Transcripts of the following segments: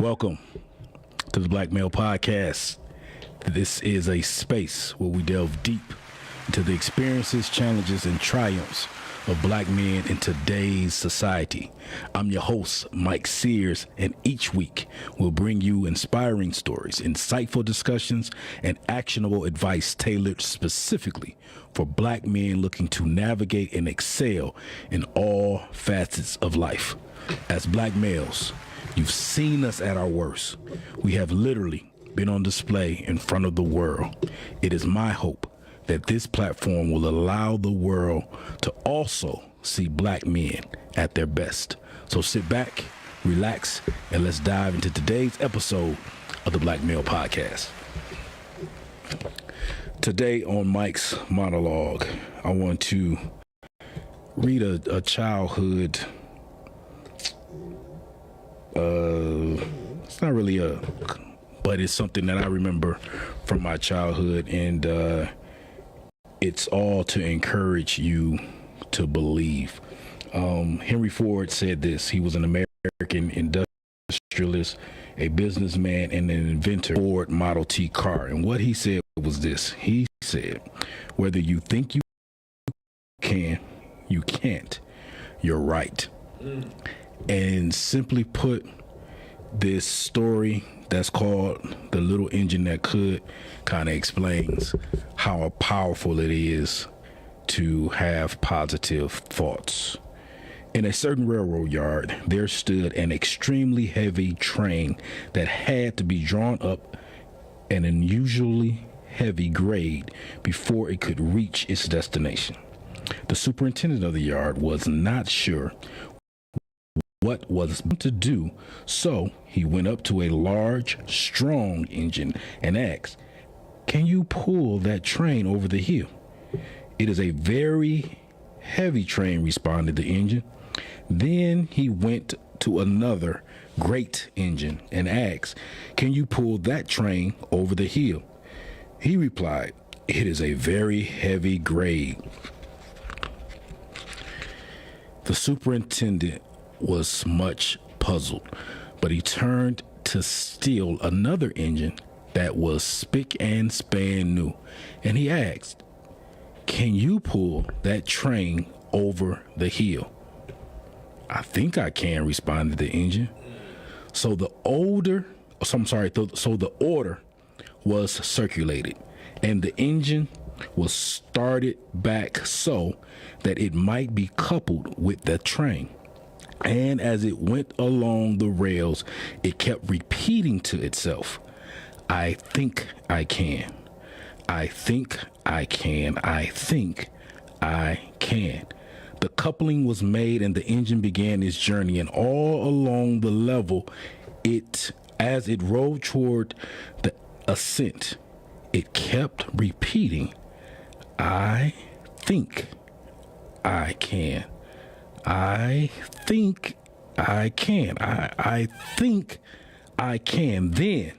Welcome to the Black Male Podcast. This is a space where we delve deep into the experiences, challenges, and triumphs of black men in today's society. I'm your host, Mike Sears, and each week we'll bring you inspiring stories, insightful discussions, and actionable advice tailored specifically for black men looking to navigate and excel in all facets of life. As black males, you've seen us at our worst. We have literally been on display in front of the world. It is my hope that this platform will allow the world to also see black men at their best. So sit back, relax, and let's dive into today's episode of the Black Male Podcast. Today on Mike's monologue, I want to read a childhood. It's not really but it's something that I remember from my childhood, and it's all to encourage you to believe. Henry Ford said this. He was an American industrialist, a businessman, and an inventor of the Ford Model T car. And what he said was this. He said, whether you think you can, you can't, you're right. And simply put, this story that's called The Little Engine That Could kind of explains how powerful it is to have positive thoughts. In a certain railroad yard, there stood an extremely heavy train that had to be drawn up an unusually heavy grade before it could reach its destination. The superintendent of the yard was not sure what was to do, so he went up to a large, strong engine and asked, "Can you pull that train over the hill?" "It is a very heavy train," responded the engine. Then he went to another great engine and asked, "Can you pull that train over the hill?" He replied, "It is a very heavy grade." The superintendent was much puzzled, but he turned to steal another engine that was spick and span new, and he asked, "Can you pull that train over the hill?" "I think I can," responded the engine. So the order was circulated, and the engine was started back so that it might be coupled with the train. And as it went along the rails, it kept repeating to itself, "I think I can. I think I can. I think I can." The coupling was made and the engine began its journey, and all along the level, as it rode toward the ascent, it kept repeating, "I think I can. I think I can. I think I can." Then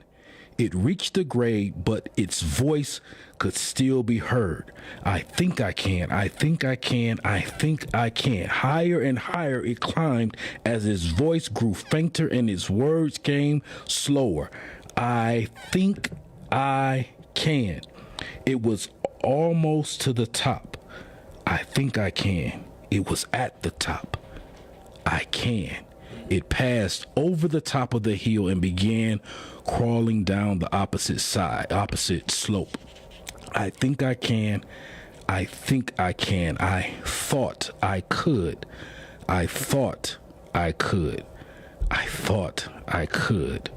it reached the grade, but its voice could still be heard. "I think I can. I think I can. I think I can." Higher and higher it climbed as its voice grew fainter and its words came slower. "I think I can." It was almost to the top. "I think I can." It was at the top. "I can." It passed over the top of the hill and began crawling down the opposite slope. "I think I can. I think I can. I thought I could. I thought I could. I thought I could.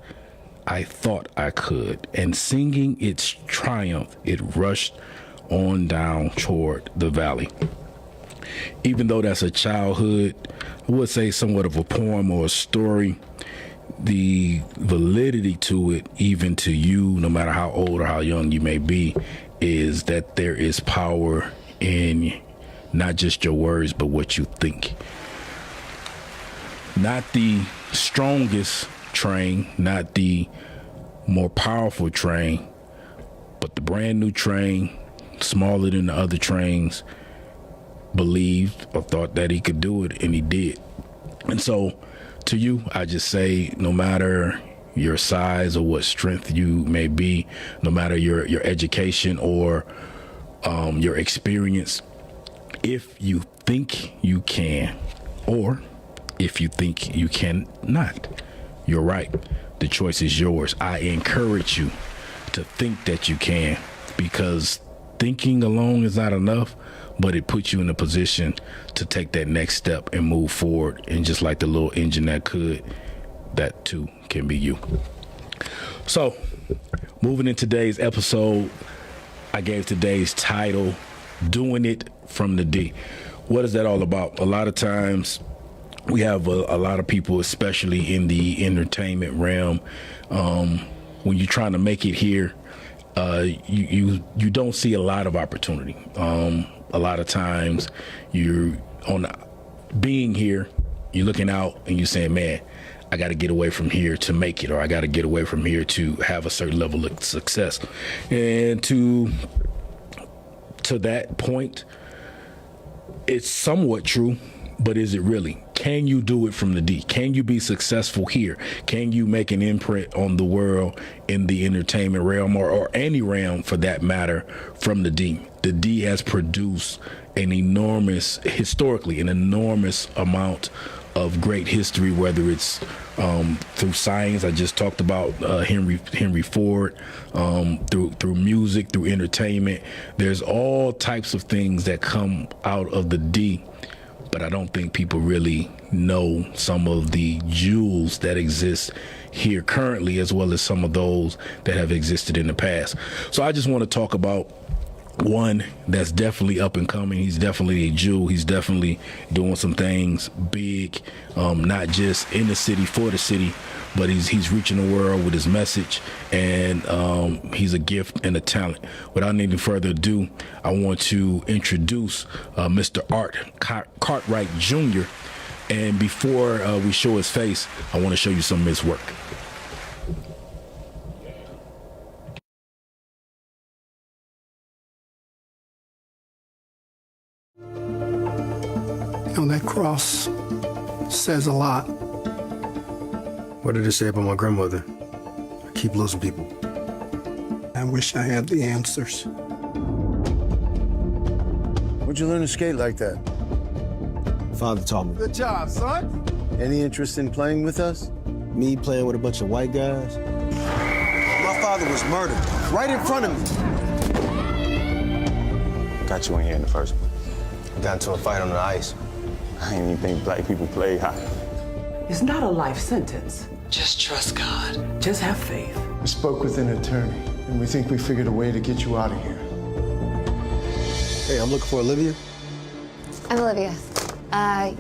I thought I could." And singing its triumph, it rushed on down toward the valley. Even though that's a childhood, I would say somewhat of a poem or a story, the validity to it, even to you, no matter how old or how young you may be, is that there is power in not just your words, but what you think. Not the strongest train, not the more powerful train, but the brand new train, smaller than the other trains, believed or thought that he could do it, and he did. And so to you, I just say, no matter your size or what strength you may be, no matter your education or your experience, if you think you can, or if you think you cannot, you're right. The choice is yours. I encourage you to think that you can, because thinking alone is not enough, but it puts you in a position to take that next step and move forward. And just like the little engine that could, that too can be you. So, moving in today's episode, I gave today's title, Doing It from the D. What is that all about? A lot of times we have a lot of people, especially in the entertainment realm, when you're trying to make it here, you don't see a lot of opportunity. A lot of times you're being here, you're looking out and you're saying, man, I got to get away from here to make it, or I got to get away from here to have a certain level of success. And to that point, it's somewhat true, but is it really? Can you do it from the D? Can you be successful here? Can you make an imprint on the world in the entertainment realm, or any realm for that matter, from the D? The D has produced historically an enormous amount of great history, whether it's through science. I just talked about Henry Ford, through music, through entertainment. There's all types of things that come out of the D, but I don't think people really know some of the jewels that exist here currently, as well as some of those that have existed in the past. So I just want to talk about one that's definitely up and coming. He's definitely a jewel. He's definitely doing some things big, not just in the city for the city, but he's reaching the world with his message, and he's a gift and a talent. Without any further ado, I want to introduce Mr. Art Cartwright Jr. And before we show his face, I want to show you some of his work. That cross says a lot. What did it say about my grandmother? I keep losing people. I wish I had the answers. Where'd you learn to skate like that? Father taught me. Good job, son. Any interest in playing with us? Me playing with a bunch of white guys? My father was murdered right in front of me. Got you in here in the first place. I got into a fight on the ice. I didn't even think black people played hockey. It's not a life sentence. Just trust God. Just have faith. We spoke with an attorney, and we think we figured a way to get you out of here. Hey, I'm looking for Olivia. I'm Olivia.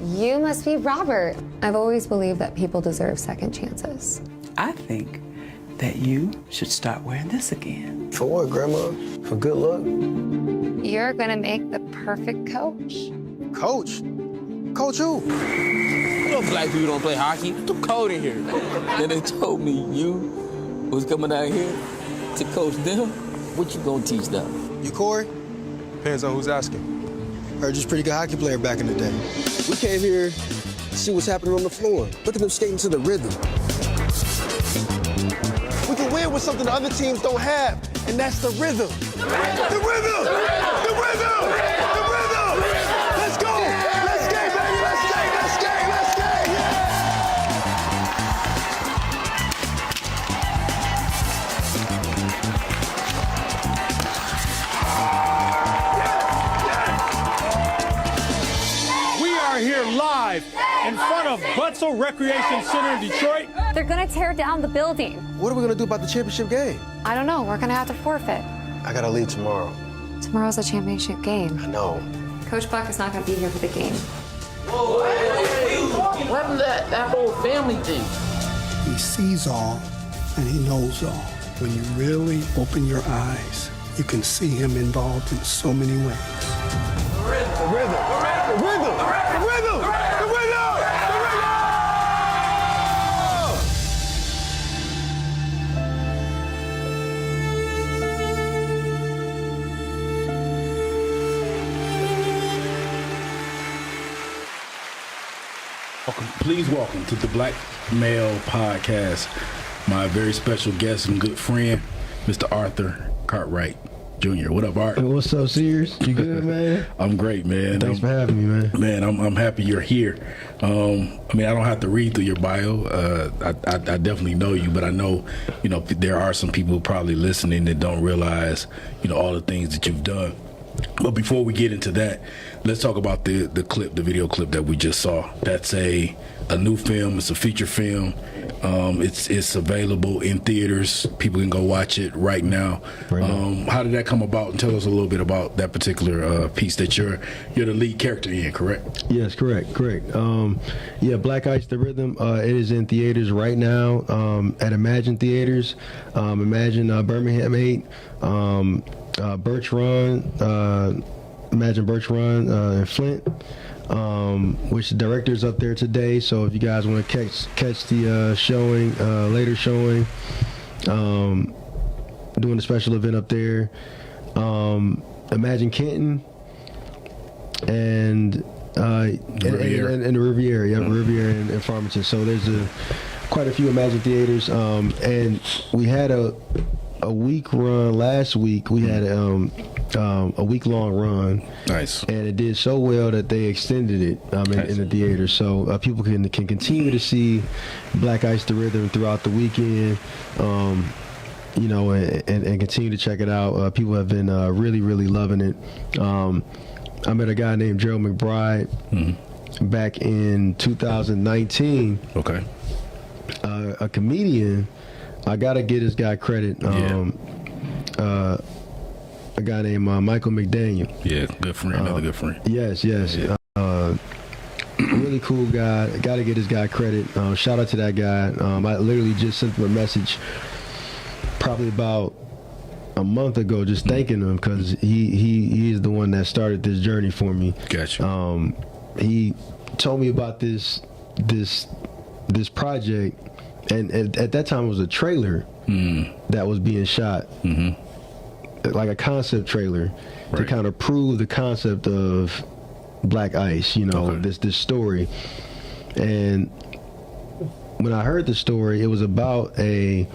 You must be Robert. I've always believed that people deserve second chances. I think that you should start wearing this again. For what, Grandma? For good luck? You're gonna make the perfect coach. Coach? Coach who? You know black people don't play hockey. It's too cold in here. Then they told me you was coming out here to coach them. What you gonna teach them? You Corey? Depends on who's asking. Heard you're a pretty good hockey player back in the day. We came here to see what's happening on the floor. Look at them skating to the rhythm. We can win with something the other teams don't have, and that's the rhythm. The rhythm! The rhythm! The rhythm! The rhythm! Let's go! Let's skate, baby! Let's skate! Let's skate! Let's skate! We are here live in front of Butzel Recreation Center in Detroit. They're gonna tear down the building. What are we gonna do about the championship game? I don't know, we're gonna have to forfeit. I gotta leave tomorrow. Tomorrow's a championship game. I know. Coach Buck is not gonna be here for the game. What happened to that whole family thing? He sees all and he knows all. When you really open your eyes, you can see him involved in so many ways. The rhythm! The rhythm! The rhythm! The rhythm! The rhythm! Please welcome to the Black Male Podcast, my very special guest and good friend, Mr. Arthur Cartwright Jr. What up, Art? What's up, Sears? You good, man? I'm great, man. Thanks for having me, man. Man, I'm happy you're here. I mean, I don't have to read through your bio. I definitely know you, but I know, there are some people probably listening that don't realize, all the things that you've done. But before we get into that, let's talk about the video clip that we just saw. That's a new film. It's a feature film. It's available in theaters. People can go watch it right now. How did that come about? And tell us a little bit about that particular piece that you're the lead character in, correct? Yes, correct. Black Ice the Rhythm. It is in theaters right now at Imagine Theaters. Imagine Birmingham 8. Birch Run, Imagine Birch Run in Flint, which the director's up there today. So if you guys want to catch the showing, later showing, doing a special event up there. Imagine Kenton and the Riviera, Riviera and Farmington. So there's quite a few Imagine theaters, and we had a week run last week. We had a week-long run. Nice. And it did so well that they extended it in the theater, so people can continue to see Black Ice the Rhythm throughout the weekend, and continue to check it out. People have been really, really loving it. I met a guy named Gerald McBride back in 2019. Okay. A comedian. I gotta give this guy credit. A guy named Michael McDaniel. Yeah, good friend, another good friend. Yes. Yeah. Really cool guy. Gotta give this guy credit. Shout out to that guy. I literally just sent him a message probably about a month ago, just thanking him because he is the one that started this journey for me. Gotcha. He told me about this project. And at that time, it was a trailer that was being shot, like a concept trailer to kind of prove the concept of Black Ice, this story. And when I heard the story, it was about a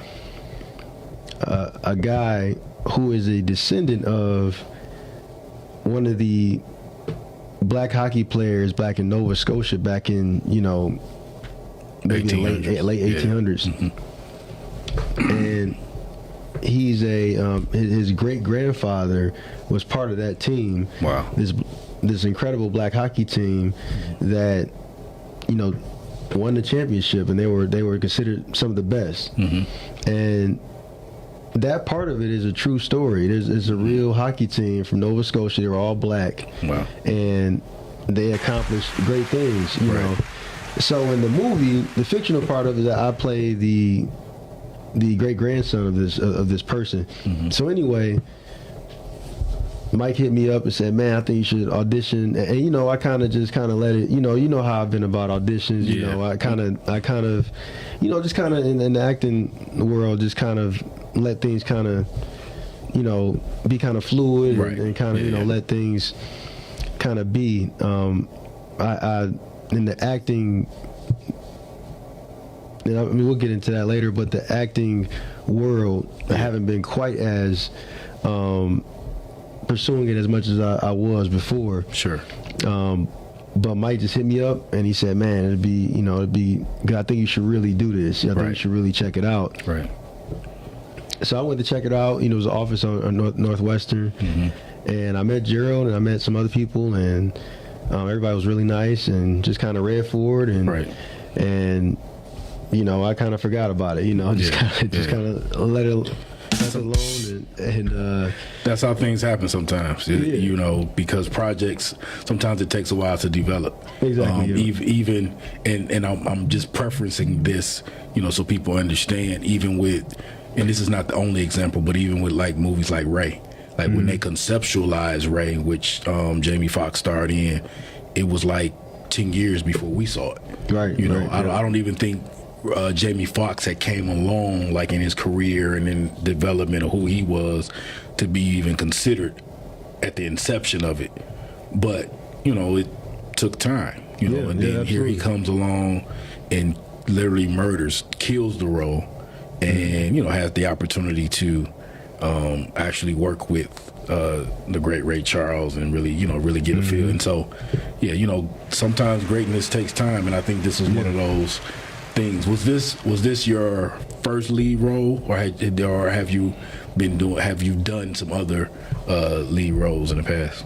guy who is a descendant of one of the black hockey players back in Nova Scotia back in, maybe in late 1800s. And he's his great grandfather was part of that team. Wow. This incredible black hockey team that won the championship, and they were considered some of the best. And that part of it is a true story. It's a real hockey team from Nova Scotia. They were all black. Wow. And they accomplished great things, you know. So in the movie, the fictional part of it is that I play the great grandson of this person. So anyway, Mike hit me up and said, "Man, I think you should audition." And I kind of let it. You know how I've been about auditions. You know, I kind of, just kind of in the acting world, just kind of let things kind of, be kind of fluid and kind of let things kind of be. I in the acting, and I mean we'll get into that later, but the acting world, I haven't been quite as pursuing it as much as I was before. Sure. But Mike just hit me up and he said, "Man, it'd be good. I think you should really do this. I think you should really check it out." Right. So I went to check it out. It was an office on Northwestern, and I met Gerald and I met some other people, and everybody was really nice and just kind of read forward and I kind of forgot about it. Just kind of let it alone and that's how things happen sometimes. Because projects sometimes it takes a while to develop. Exactly. Even and I'm just preferencing this, so people understand. Even with, and this is not the only example, but even with like movies like Ray. Like when they conceptualized Ray, which Jamie Foxx starred in, it was like 10 years before we saw it. Right. I don't even think Jamie Foxx had came along like in his career and in development of who he was to be even considered at the inception of it. But it took time. And then here he comes along and literally kills the role. and had the opportunity to actually work with the great Ray Charles and really get a feel. And so, sometimes greatness takes time, and I think this was one of those things. Was this your first lead role, or have you done some other lead roles in the past?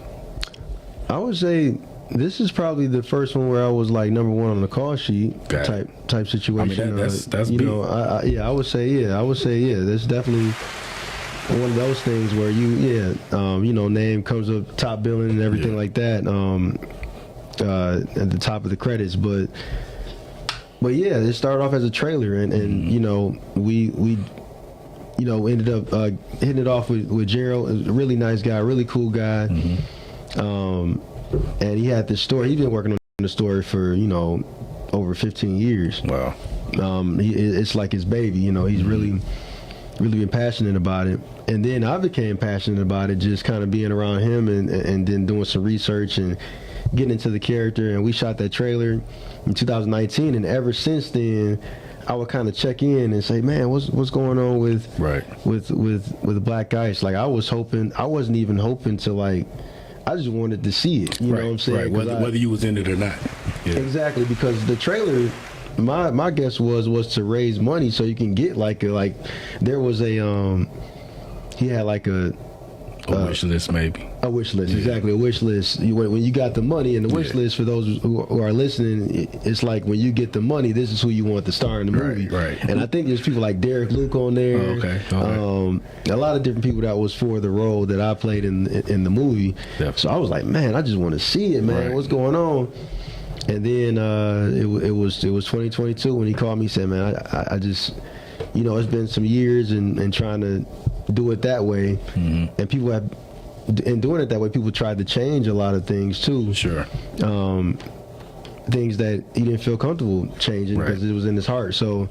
I would say this is probably the first one where I was like number one on the call sheet type situation. I mean, that's big. I would say that's definitely one of those things where name comes up top billing and everything like that at the top of the credits, but yeah, it started off as a trailer, and we ended up hitting it off with Gerald, a really nice guy, really cool guy. And he had this story. He's been working on the story for over 15 years. Wow. It's like his baby. He's really been passionate about it. And then I became passionate about it, just kind of being around him and then doing some research and getting into the character. And we shot that trailer in 2019, and ever since then, I would kind of check in and say, man, what's going on with Black Ice? Like, I wasn't even hoping to, like, I just wanted to see it. You know what I'm saying? Right. Whether you was in it or not. Yeah. Exactly, because the trailer, my guess was to raise money so you can get there was a he had like a wish list, maybe. A wish list, exactly. A wish list. When you got the money, and the wish list, for those who are listening, it's like when you get the money, this is who you want to star in the movie. Right. And I think there's people like Derek Luke on there. A lot of different people that was for the role that I played in the movie. Definitely. So I was like, man, I just want to see it, man. What's going on? And then it was 2022 when he called me and said, man, I just, it's been some years and trying to do it that way, and people have, in doing it that way, people tried to change a lot of things too. Sure. Things that he didn't feel comfortable changing because it was in his heart. So,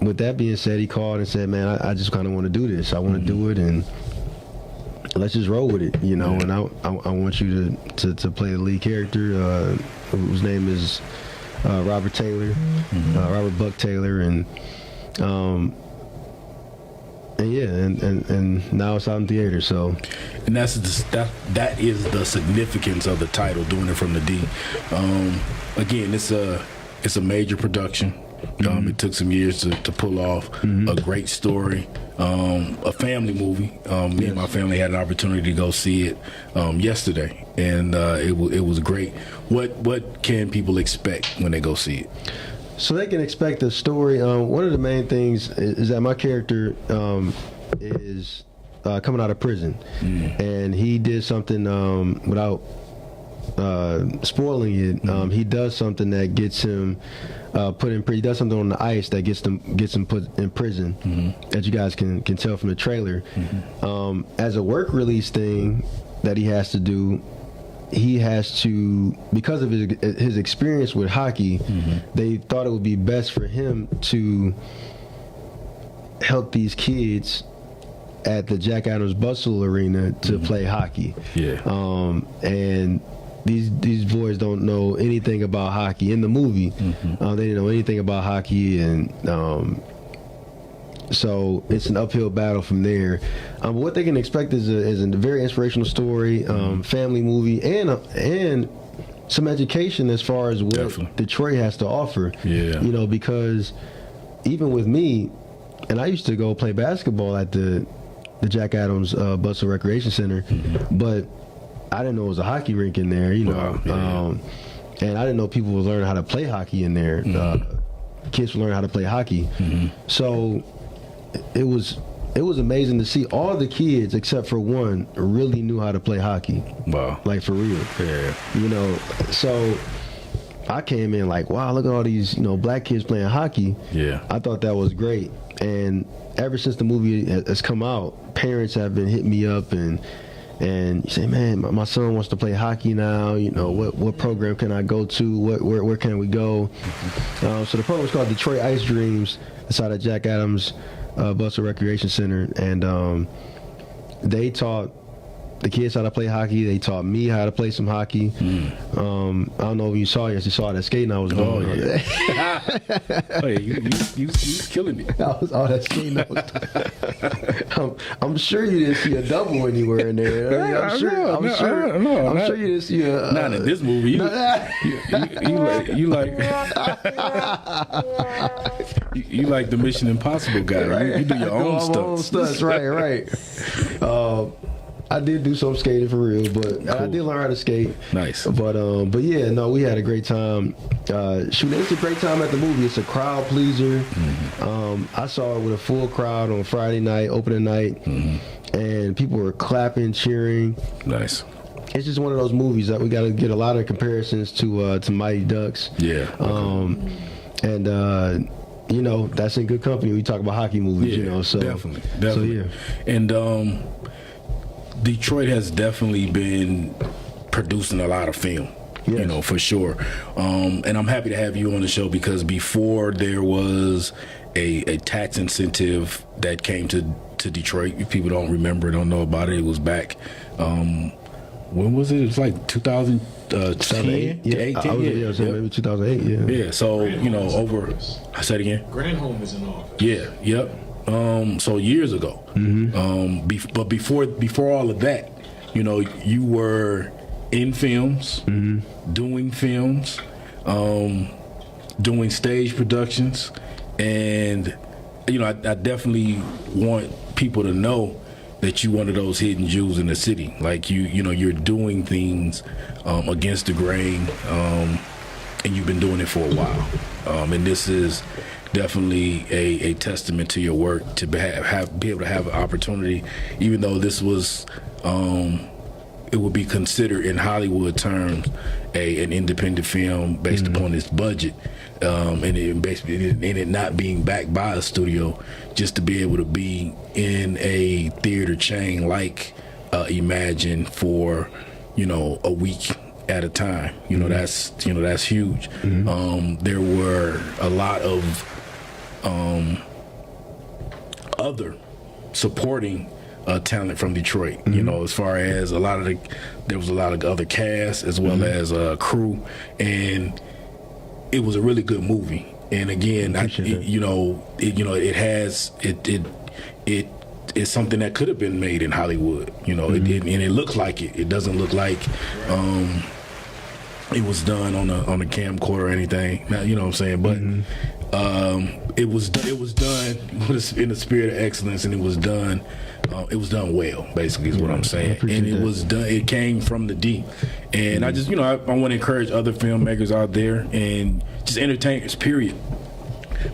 with that being said, he called and said, "Man, I just kind of want to do this. I want to do it, and let's just roll with it, And I want you to play the lead character, whose name is Robert Taylor, Robert Buck Taylor, and now it's out in theater. So, and that is the significance of the title, Doing It From the D. Again, it's a major production. It took some years to pull off a great story, a family movie. Me and my family had an opportunity to go see it yesterday, and it was great. What can people expect when they go see it? So they can expect a story. One of the main things is that my character is coming out of prison, and he did something without spoiling it. He does something that gets him put in prison. He does something on the ice that gets him put in prison, as you guys can tell from the trailer. As a work release thing that he has to do, he has to, because of his experience with hockey, they thought it would be best for him to help these kids at the Jack Adams Bustle Arena to play hockey. And these boys don't know anything about hockey in the movie. They didn't know anything about hockey, and so it's an uphill battle from there. But what they can expect is a very inspirational story, family movie, and some education as far as what Detroit has to offer. Because even with me, and I used to go play basketball at the Jack Adams Bustle Recreation Center, but I didn't know it was a hockey rink in there, and I didn't know people would learn how to play hockey in there. Kids would learn how to play hockey. So it was amazing to see all the kids except for one really knew how to play hockey. Wow. Like, for real. Yeah. So I came in like, wow, look at all these, black kids playing hockey. Yeah. I thought that was great. And ever since the movie has come out, parents have been hitting me up and you say, man, my son wants to play hockey now. What program can I go to? Where can we go? So the program is called Detroit Ice Dreams. It's out at Jack Adams Bustle Recreation Center, and they taught the kids how to play hockey. They taught me how to play some hockey. I don't know if you saw that skating I was doing. Oh yeah. Oh yeah, you killing it. All that skating I was doing. I'm sure you didn't see a double when you were in there. I'm sure you didn't see a. Not in this movie. You like the Mission Impossible guy. Right? You do your own stunts. Right. I did do some skating for real, but cool. I did learn how to skate. Nice. But yeah, no, we had a great time. Shooting, it's a great time at the movie. It's a crowd pleaser. I saw it with a full crowd on Friday night, opening night, and people were clapping, cheering. Nice. It's just one of those movies that we got to get a lot of comparisons to Mighty Ducks. Yeah. And you know, that's in good company. We talk about hockey movies. Yeah, you know, so definitely. So yeah. And Detroit has definitely been producing a lot of film. Yes. You know, for sure. And I'm happy to have you on the show because before there was a tax incentive that came to Detroit. If people don't remember, don't know about it, it was back. When was it? It was like 2010? Yeah, 18, maybe 2008. Yeah. Yeah. So you know, I said again. Granholm is in office. Yeah. Yep. So years ago. But before all of that, you know, you were in films, doing films, doing stage productions, and you know, I definitely want people to know that you're one of those hidden jewels in the city. Like you know, you're doing things against the grain, and you've been doing it for a while. And this is definitely a testament to your work to be able to have an opportunity, even though this was it would be considered in Hollywood terms an independent film based upon its budget, and it not being backed by a studio, just to be able to be in a theater chain like Imagine for, you know, a week at a time. You know, that's huge. There were a lot of other supporting talent from Detroit. You know, as far as there was a lot of other cast as well as crew, and it was a really good movie. And again, it's something that could have been made in Hollywood. You know, and it looks like it. It doesn't look like it was done on a camcorder or anything. Now, you know what I'm saying, but. It was done in the spirit of excellence, and it was done well, basically is what I'm saying. And it was done, it came from the deep. And I just, you know, I want to encourage other filmmakers out there and just entertainers, period.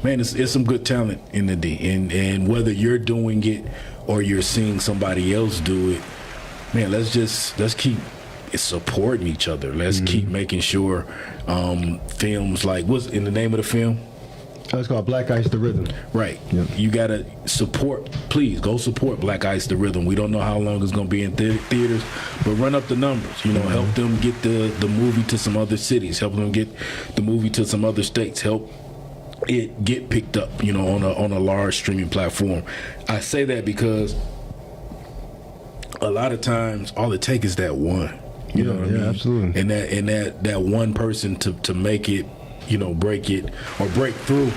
Man, it's some good talent in the D. And whether you're doing it or you're seeing somebody else do it, man, let's keep supporting each other. Let's keep making sure films like, what's in the name of the film? It's called Black Ice the Rhythm. Right. Yep. You got to support, please go support Black Ice the Rhythm. We don't know how long it's going to be in theaters, but run up the numbers. You know, help them get the movie to some other cities, help them get the movie to some other states, help it get picked up, you know, on a large streaming platform. I say that because a lot of times all it takes is that one. You know what I mean? Absolutely. And that one person to make it, you know, break it or break through,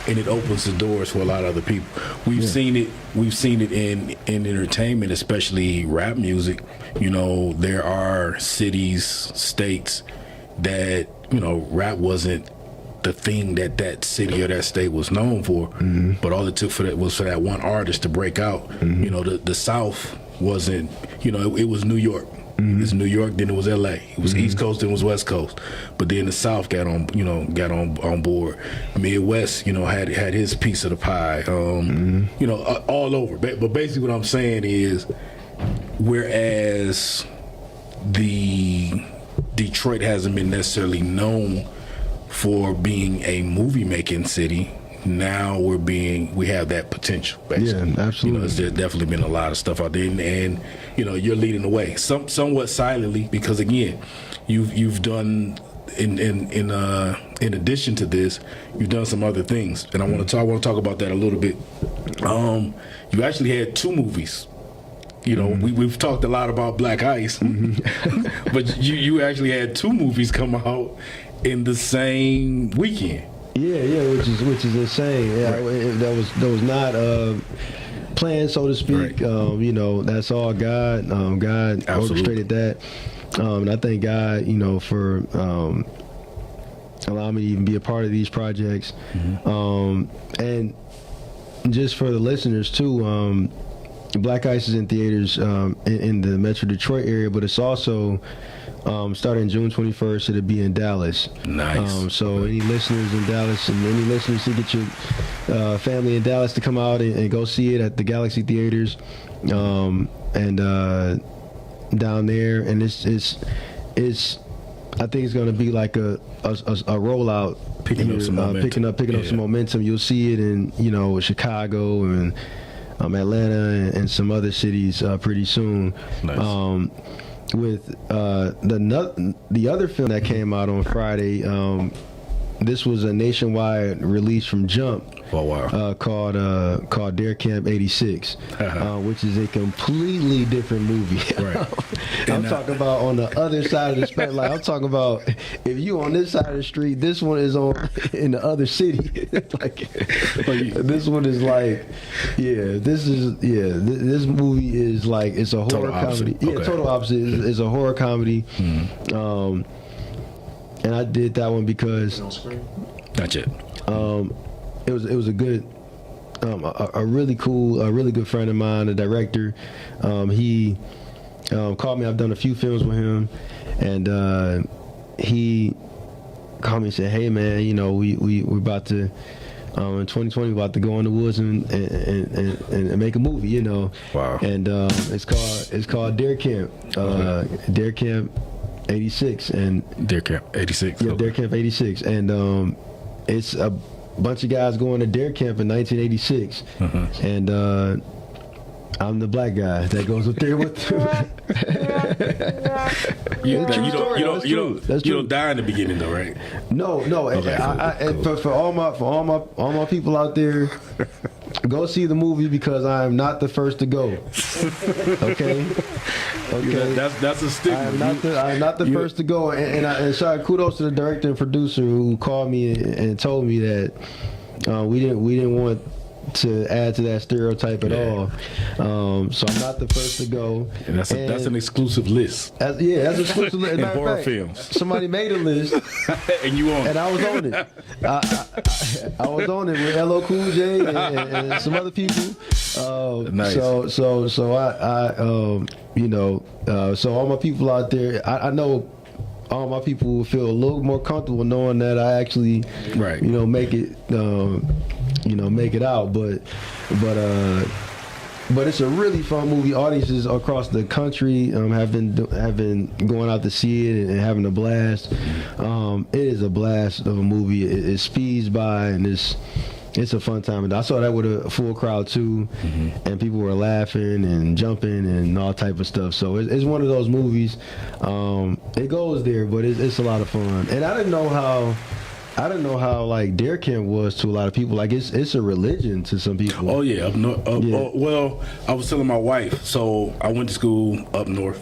and it opens the doors for a lot of other people. We've seen it in entertainment, especially rap music. You know, there are cities, states that, you know, rap wasn't the thing that city or that state was known for, but all it took for that was for that one artist to break out. You know, the South wasn't, you know, it was New York. It's New York, then it was LA. It was East Coast, then it was West Coast. But then the South got on board. Midwest, you know, had his piece of the pie. You know, all over. But basically what I'm saying is, whereas the Detroit hasn't been necessarily known for being a movie making city, now we have that potential, basically. Yeah, absolutely. You know, there's definitely been a lot of stuff out there, and you know, you're leading the way, somewhat silently, because again, you've done in addition to this, you've done some other things, and I want to talk about that a little bit. You actually had two movies You know, we've talked a lot about Black Ice, but you actually had 2 movies come out in the same weekend. Yeah, which is insane. Yeah, Right. that was not planned, so to speak. Right. You know, that's all God. God Absolutely. orchestrated that, and I thank God, you know, for allowing me to even be a part of these projects, and just for the listeners too. Black Ice is in theaters in the Metro Detroit area, but it's also starting June 21st. It'll be in Dallas. Nice. So any listeners in Dallas and any listeners who get your family in Dallas to come out and go see it at the Galaxy Theaters, and down there, and it's I think it's going to be like a rollout, Picking up some momentum. picking up some momentum. You'll see it in, you know, Chicago and Atlanta and some other cities pretty soon. Nice. With the other film that came out on Friday, this was a nationwide release from Jump. Oh, wow. Called Dare Camp 86, which is a completely different movie. Right. I'm talking about on the other side of the spectrum. Like, I'm talking about if you on this side of the street, this one is on in the other city. Like, this one is like, this movie is like, it's a horror comedy. Okay. Yeah, total opposite. It's a horror comedy. And I did that one because Not yet. it was a good, a really cool, a really good friend of mine, a director. He called me. I've done a few films with him, and he called me and said, "Hey man, you know, we're about to in 2020 we're about to go in the woods and make a movie, you know." Wow. And it's called Dare Camp, Dare Camp 86, and Dare Camp 86. yeah, Dare Camp 86, and it's a bunch of guys going to Dare Camp in 1986, and I'm the black guy that goes up there with them. You don't die in the beginning though, right? No. Okay, cool. For all my people out there, go see the movie because I am not the first to go. Okay. That's a stigma. I am not the first to go, and sorry, kudos to the director and producer who called me and told me that we didn't want to add to that stereotype at all. So I'm not the first to go. And that's an exclusive list. That's an exclusive list. In horror films. Somebody made a list, and you on it. and I was on it. I was on it with LL Cool J and some other people. Nice. So I you know, so all my people out there, I know all my people will feel a little more comfortable knowing that I actually, Right. you know, make it, make it out. But it's a really fun movie. Audiences across the country have been going out to see it and having a blast. It is a blast of a movie. It speeds by, and it's a fun time. And I saw that with a full crowd too, and people were laughing and jumping and all type of stuff. So it's one of those movies. It goes there, but it's a lot of fun. And I didn't know how like Dare Camp was to a lot of people. Like it's a religion to some people. Oh yeah, up north. Well, I was telling my wife. So I went to school up north,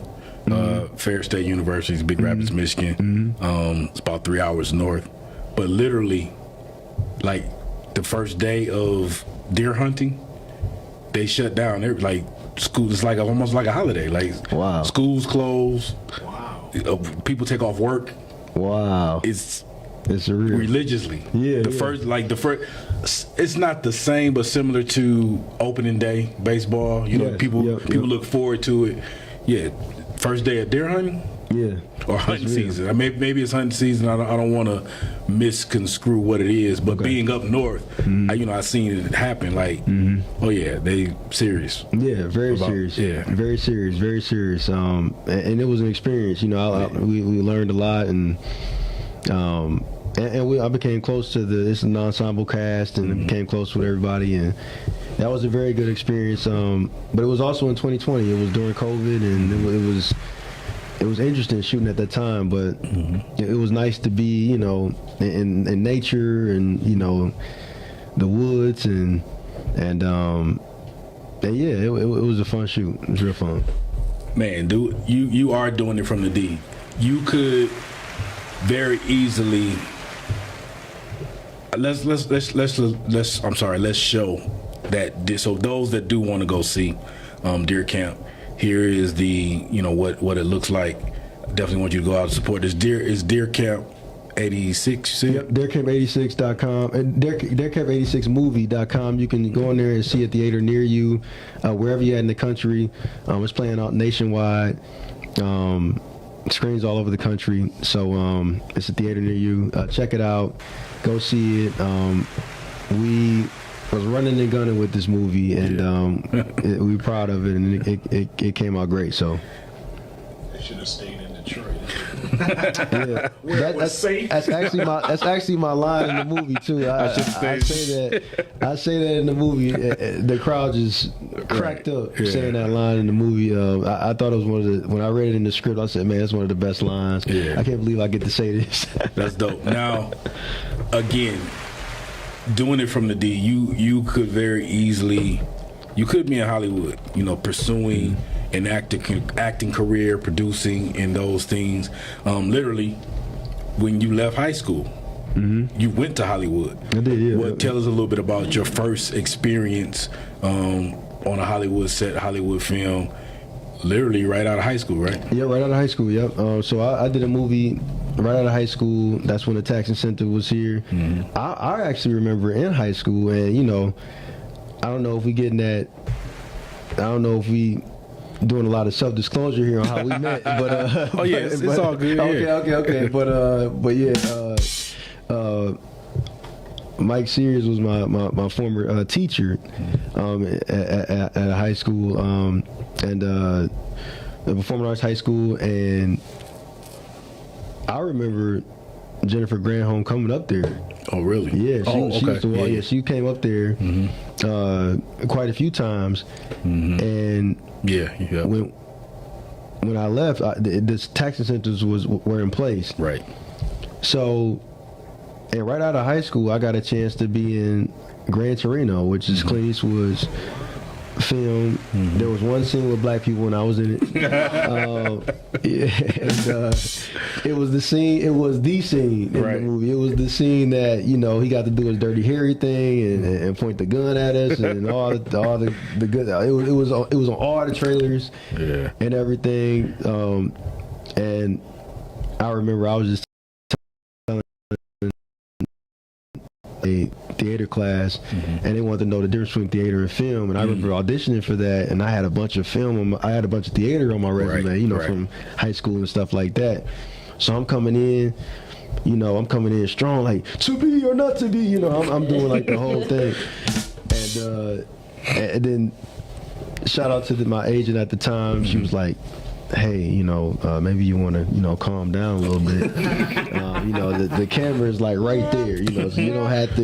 Fair State University, Big Rapids, Michigan. It's about 3 hours north. But literally, like the first day of deer hunting, they shut down. They're like school. It's like almost like a holiday. Like wow, schools close. Wow, people take off work. Wow, It's real. Religiously. The first, it's not the same, but similar to opening day baseball. You know, people look forward to it. Yeah, first day of deer hunting. Yeah, or hunting season. I mean, maybe it's hunting season. I don't want to misconstrue what it is, but being up north, I seen it happen. Like, oh yeah, they serious. Yeah, very serious. Yeah, very serious, very serious. And it was an experience. You know, we learned a lot, and I became close to it's an ensemble cast, and became close with everybody, and that was a very good experience. But it was also in 2020. It was during COVID, and it was interesting shooting at that time, but it was nice to be, you know, in nature and, you know, the woods, and And yeah, it was a fun shoot. It was real fun. Man, dude, you are doing it from the D. You could very easily. Let's show that. So those that do want to go see Deer Camp, here is the what it looks like. Definitely want you to go out and support this. Deer Camp 86. Yep, DeerCamp86.com and DeerCamp86movie.com. You can go in there and see a theater near you, wherever you're at in the country. It's playing out nationwide. Screens all over the country. So it's a theater near you. Check it out. Go see it. We was running and gunning with this movie, and we're proud of it, and it came out great. So they should have stayed in Detroit. Yeah, that's actually my line in the movie too. I say that in the movie. The crowd just cracked up saying that line in the movie. I thought it was one of the, when I read it in the script, I said, man, that's one of the best lines. I can't believe I get to say this. That's dope. Now, again, doing it from the D, you could very easily, you could be in Hollywood, pursuing an acting career, producing, and those things. Literally, when you left high school, you went to Hollywood. I did, yeah. Tell us a little bit about your first experience on a Hollywood set, Hollywood film, literally right out of high school, right? Yeah, right out of high school, yep. So I did a movie right out of high school. That's when the tax incentive was here. I actually remember in high school, and I don't know if we getting that, I don't know if we doing a lot of self-disclosure here on how we met, but it's all good. Okay. But yeah, Mike Sears was my former teacher at a high school, and a performing arts high school, and I remember Jennifer Granholm coming up there. Oh, really? Yeah, she came up there quite a few times, and when I left, this tax incentives were in place. Right. So, and right out of high school, I got a chance to be in Gran Torino, which is Clint Eastwood's film. There was one scene with black people when I was in it. It was the scene in the movie. It was the scene that he got to do his Dirty Harry thing and point the gun at us and all the good. It was on all the trailers and everything. And I remember I was just telling a theater class, and they wanted to know the difference between theater and film. And I remember auditioning for that, and I had a bunch of theater on my resume, from high school and stuff like that. So I'm coming in, strong, like to be or not to be, I'm doing like the whole thing. And then shout out to my agent at the time. She was like, hey, maybe you want to, calm down a little bit. The camera is like right there, so you don't have to,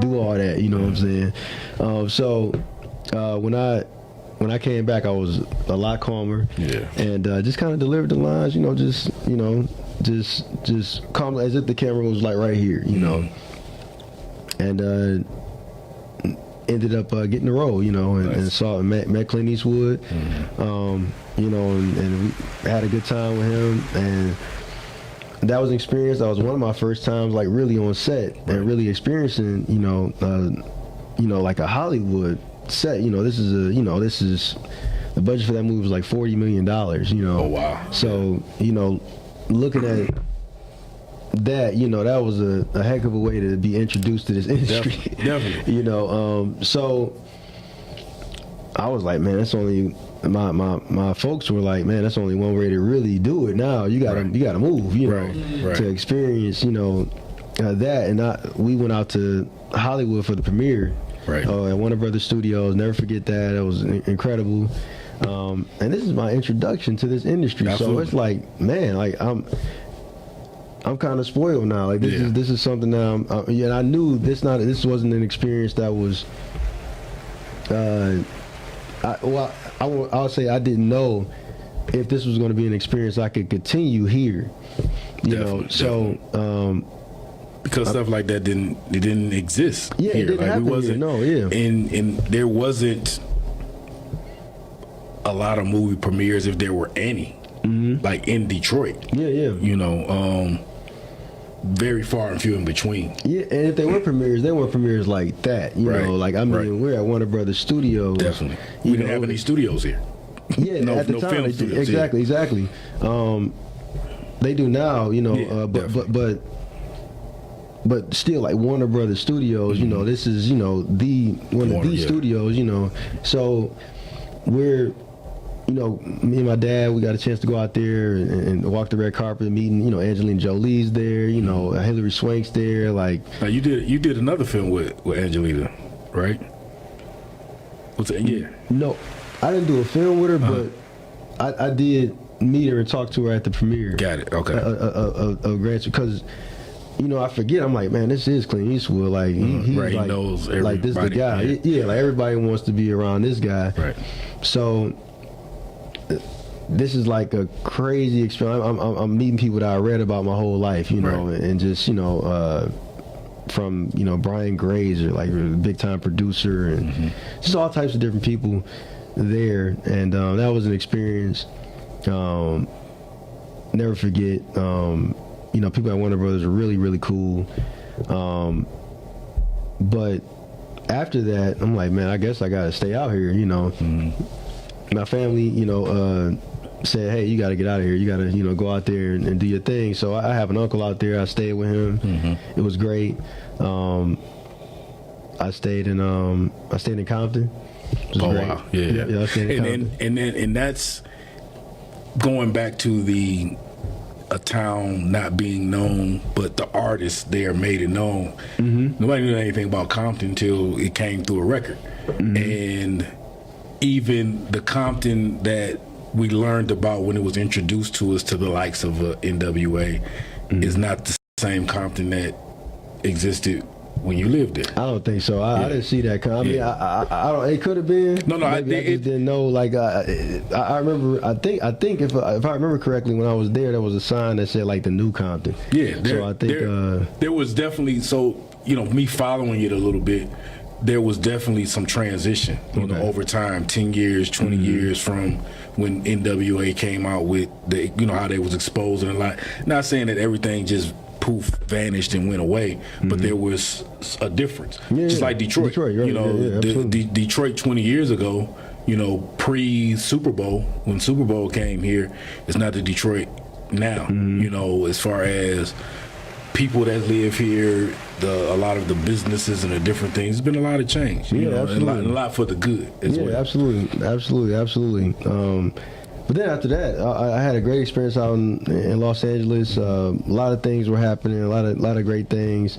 do all that, you know what I'm saying? So when I came back, I was a lot calmer, and just kind of delivered the lines, just calm, as if the camera was like right here, and ended up getting the role, and met Clint Eastwood, and we had a good time with him, and that was an experience. That was one of my first times, like really on set and really experiencing, like a Hollywood set. This is the budget for that movie was like $40 million. Oh wow! So looking at that, that was a heck of a way to be introduced to this industry. Definitely. So I was like, man, that's only my folks were like, man, that's only one way to really do it. Now you gotta move, to experience, that. And we went out to Hollywood for the premiere, at Warner Brothers Studios. Never forget that. It was incredible. And this is my introduction to this industry. Absolutely. So it's like, man, like I'm kind of spoiled now. Like this is something that and I knew this wasn't an experience that was. I'll say I didn't know if this was going to be an experience I could continue here. So because stuff like that didn't exist. Yeah, here. it didn't happen here. No, yeah, and there wasn't a lot of movie premieres, if there were any, like in Detroit. Yeah. You know, very far and few in between. Yeah, and if they were premieres, they weren't premieres like that. You know, like I mean, we're at Warner Brothers Studios. Definitely, we didn't have any studios here. Yeah, no, at the no time, film studios. exactly. They do now, you know, but still, like Warner Brothers Studios, you know, this is, you know, one of these studios, you know. So we're, you know, me and my dad, we got a chance to go out there and walk the red carpet, meeting, you know, Angelina Jolie's there, you know, Hilary Swank's there, like. Now you did another film with Angelina, right? What's it? Yeah. No, I didn't do a film with her, but I did meet her and talk to her at the premiere. Got it. Okay. A Grant, because, you know, I forget. I'm like, man, this is Clint Eastwood. Like he's right, like, he knows everybody. Like this the guy. Yeah, like everybody wants to be around this guy. Right. So this is like a crazy experience. I'm meeting people that I read about my whole life, you know, and just, you know, from, you know, Brian Grazer, like a big time producer, and just all types of different people there, and that was an experience. Never forget. You know, people at Warner Brothers are really, really cool. But after that, I'm like, man, I guess I gotta stay out here. You know, my family, you know, said, hey, you gotta get out of here. You gotta, you know, go out there and do your thing. So I have an uncle out there. I stayed with him. It was great. I stayed in Compton. Oh great. Wow, yeah. I stayed in Compton. And that's going back to a town not being known, but the artists there made it known. Nobody knew anything about Compton until it came through a record. And even the Compton that we learned about when it was introduced to us, to the likes of NWA, is not the same Compton that existed when you lived there. I don't think so. I didn't see that. I mean, I don't. It could have been. No. Maybe I just didn't know. Like I remember. I think if I remember correctly, when I was there was a sign that said like the new Compton. Yeah. So I think there was definitely, so, you know, me following it a little bit, there was definitely some transition, you know, over time, 10 years, 20 years from when NWA came out with the, you know, how they was exposed and a lot. Not saying that everything just poof vanished and went away, but there was a difference. Just like Detroit, you know, Detroit 20 years ago, you know, pre Super Bowl, when Super Bowl came here, it's not the Detroit now. You know, as far as people that live here, a lot of the businesses and the different things, there's been a lot of change. You know, and a lot for the good as well. Absolutely. But then after that, I had a great experience out in Los Angeles. A lot of things were happening, a lot of great things.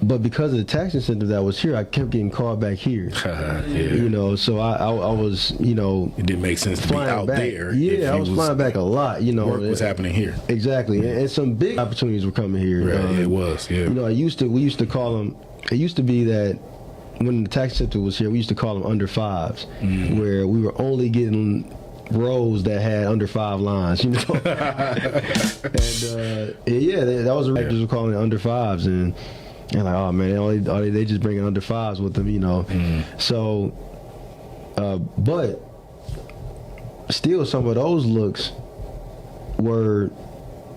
But because of the tax incentive that was here, I kept getting called back here. You know, so I was, you know, it didn't make sense to be out back there. Yeah, I was flying back a lot. You know, work was happening here. Exactly, and some big opportunities were coming here. It was. Yeah. You know, we used to call them. It used to be that when the tax incentive was here, we used to call them under fives, where we were only getting rows that had under 5 lines, you know. And that was the records were calling it under fives, and like, oh man, they just bringing under fives with them, you know. So, but still, some of those looks were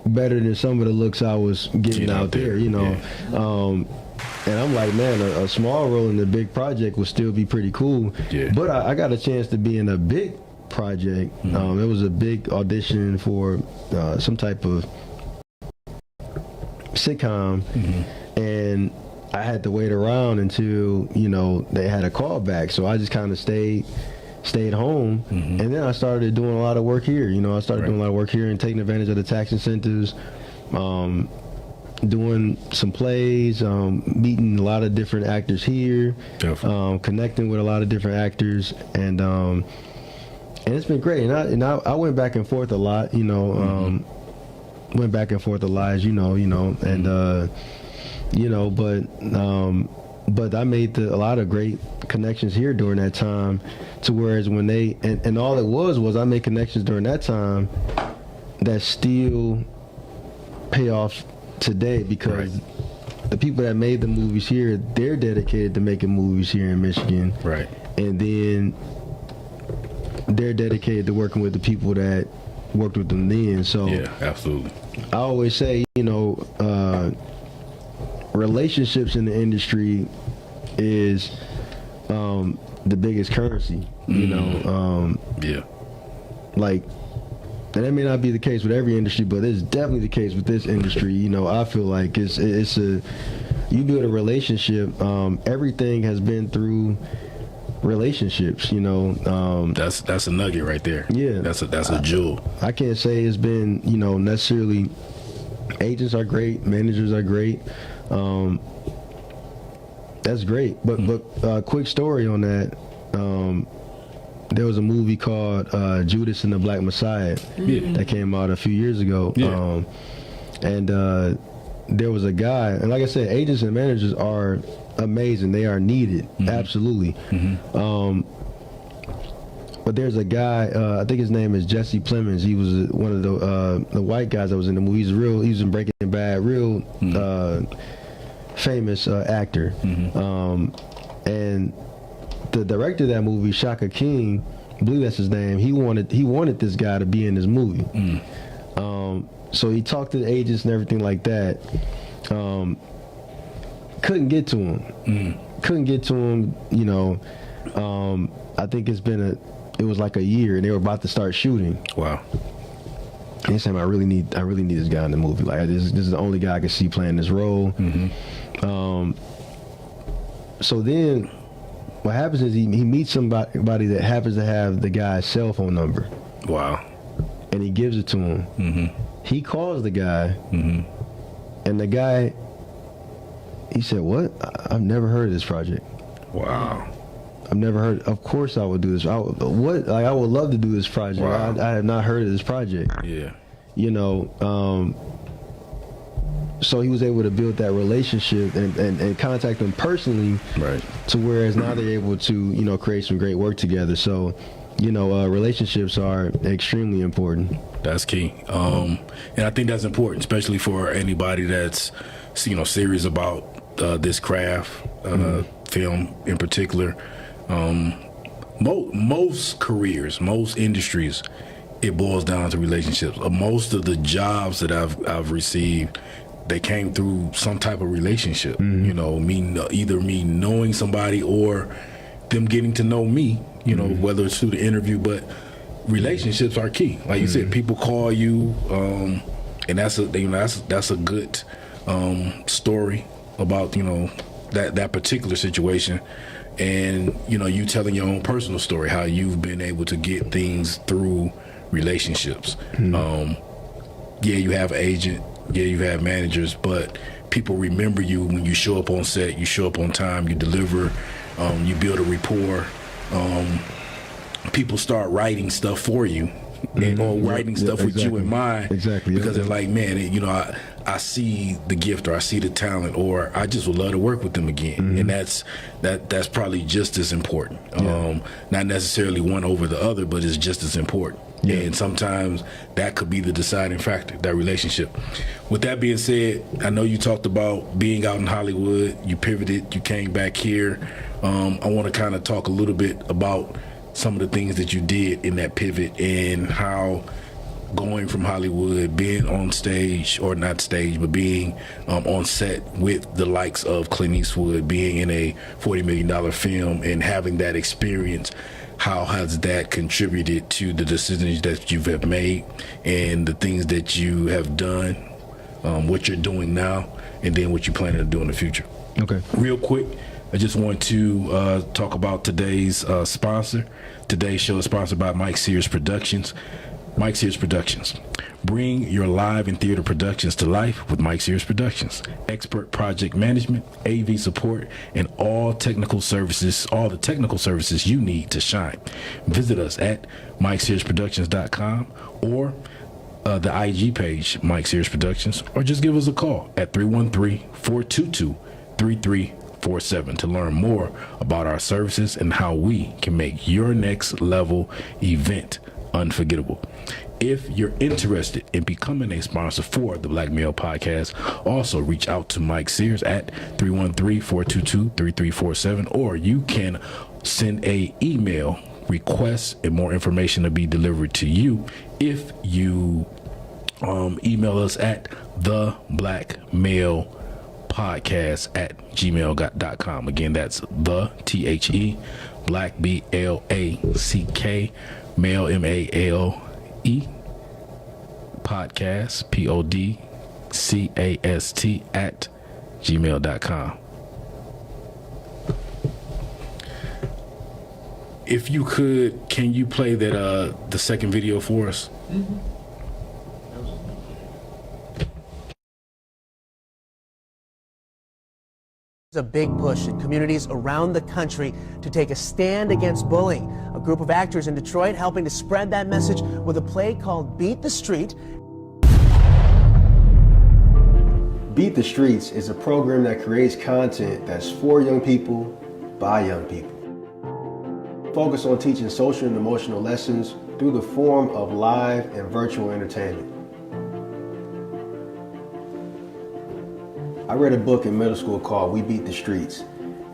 better than some of the looks I was getting out there, you know. And I'm like, man, a small role in the big project would still be pretty cool. But I got a chance to be in a big project. It was a big audition for some type of sitcom, and I had to wait around until, you know, they had a callback. So I just kind of stayed home, and then I started doing a lot of work here. You know, I started doing a lot of work here and taking advantage of the tax incentives, doing some plays, meeting a lot of different actors here, connecting with a lot of different actors, and it's been great. And I went back and forth a lot, you know, went back and forth a lot, as you know, and you know, but I made a lot of great connections here during that time, to whereas when they and all it was I made connections during that time that still pay off today because the people that made the movies here, they're dedicated to making movies here in Michigan. Right. And then they're dedicated to working with the people that worked with them then. So yeah, absolutely. I always say, relationships in the industry is the biggest currency. Yeah. Like, and that may not be the case with every industry, but it's definitely the case with this industry. I feel like it's you build a relationship. Everything has been through relationships. That's a nugget right there. Yeah, that's a jewel. I can't say it's been necessarily. Agents are great, managers are great. That's great. But quick story on that. There was a movie called Judas and the Black Messiah that came out a few years ago. And there was a guy, and like I said, agents and managers are amazing. They are needed, absolutely. But there's a guy, I think his name is Jesse Plemons. He was one of the white guys that was in the movie. He was in Breaking Bad, real famous actor. And the director of that movie, Shaka King, I believe that's his name. He wanted this guy to be in this movie. So he talked to the agents and everything like that. Couldn't get to him. I think it was like a year, and they were about to start shooting. Wow. And he said, I really need this guy in the movie. Like, this is the only guy I can see playing this role. So then what happens is he meets somebody that happens to have the guy's cell phone number. Wow. And he gives it to him. He calls the guy, and the guy, he said, "What? I've never heard of this project." Wow. I've never heard. Of course, I would do this. I would love to do this project. Wow. I have not heard of this project. Yeah. So he was able to build that relationship and contact them personally. Right. To whereas now they're able to create some great work together. So relationships are extremely important. That's key. And I think that's important, especially for anybody that's serious about this craft, film in particular. Most careers, most industries, it boils down to relationships. Most of the jobs that I've received, they came through some type of relationship. Either me knowing somebody or them getting to know me. Whether it's through the interview, but relationships are key. Like you said, people call you, and that's a good story about that particular situation. And you telling your own personal story, how you've been able to get things through relationships. Yeah, you have an agent, yeah, you have managers, but people remember you when you show up on set, you show up on time, you deliver, you build a rapport. People start writing stuff for you, or writing stuff with you in mind. Exactly. Because they're like, man, I see the gift, or I see the talent, or I just would love to work with them again. And that's probably just as important. Not necessarily one over the other, but it's just as important. And sometimes that could be the deciding factor, that relationship. With that being said, I know you talked about being out in Hollywood, you pivoted, you came back here. I want to kind of talk a little bit about some of the things that you did in that pivot, and how going from Hollywood, being on stage, or not stage, but being on set with the likes of Clint Eastwood, being in a $40 million film and having that experience, how has that contributed to the decisions that you have made and the things that you have done, what you're doing now, and then what you plan to do in the future? Okay. Real quick, I just want to talk about today's sponsor. Today's show is sponsored by Mike Sears Productions. Mike Sears Productions. Bring your live and theater productions to life with Mike Sears Productions. Expert project management, AV support, and all the technical services you need to shine. Visit us at MikeSearsProductions.com or the IG page, Mike Sears Productions, or just give us a call at 313-422-3347 to learn more about our services and how we can make your next level event unforgettable. If you're interested in becoming a sponsor for the Black Male Podcast, also reach out to Mike Sears at 313-422-3347, or you can send a email request and more information to be delivered to you if you email us at theblackmalepodcast@gmail.com. Again, that's the THE Black BLACK male MALE podcast PODCAST @gmail.com. If you could, can you play that the second video for us? Mm-hmm. A big push in communities around the country to take a stand against bullying. A group of actors in Detroit helping to spread that message with a play called Beat the Street. Beat the Streets is a program that creates content that's for young people, by young people. Focus on teaching social and emotional lessons through the form of live and virtual entertainment. I read a book in middle school called We Beat the Streets,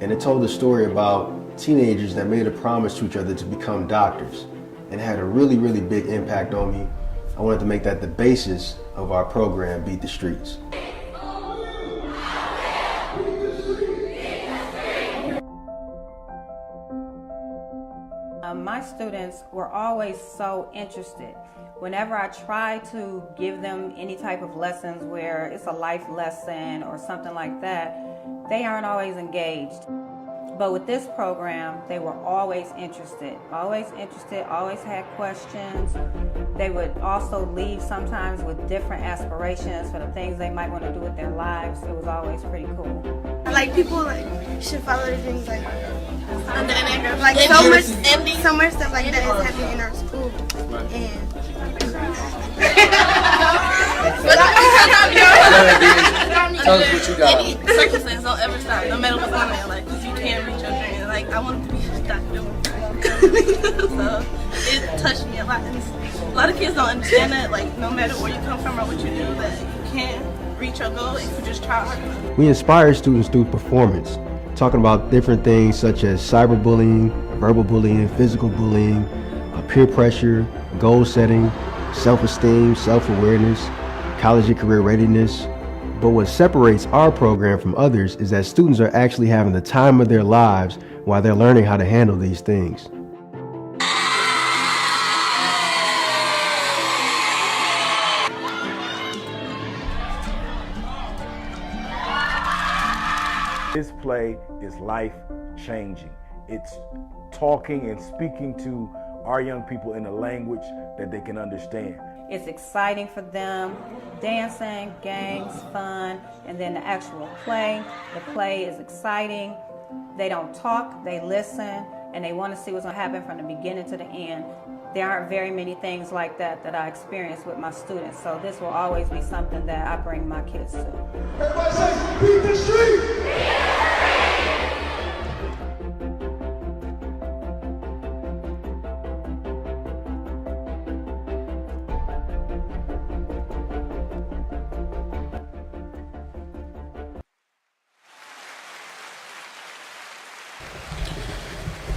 and it told a story about teenagers that made a promise to each other to become doctors, and it had a really, really big impact on me. I wanted to make that the basis of our program, Beat the Streets. My students were always so interested. Whenever I try to give them any type of lessons where it's a life lesson or something like that, they aren't always engaged. But with this program, they were always interested, always had questions. They would also leave sometimes with different aspirations for the things they might want to do with their lives. It was always pretty cool. Like people should follow the things like so much stuff like that is happening in our school. And tell us what you got. Any circumstance don't ever stop, no matter what's on there. Like, cause you can't reach your dream. Like, I wanted to be a doctor. So it touched me a lot. And a lot of kids don't understand that. Like, no matter where you come from or what you do, that you can't reach your goal if you just try hard enough. We inspire students through performance, talking about different things such as cyberbullying, verbal bullying, physical bullying, peer pressure, goal setting, self-esteem, self-awareness, college and career readiness. But what separates our program from others is that students are actually having the time of their lives while they're learning how to handle these things. This play is life-changing. It's talking and speaking to our young people in a language that they can understand. It's exciting for them, dancing, games, fun, and then the actual play. The play is exciting. They don't talk, they listen, and they want to see what's going to happen from the beginning to the end. There aren't very many things like that I experience with my students, so this will always be something that I bring my kids to. Everybody say, beat the street!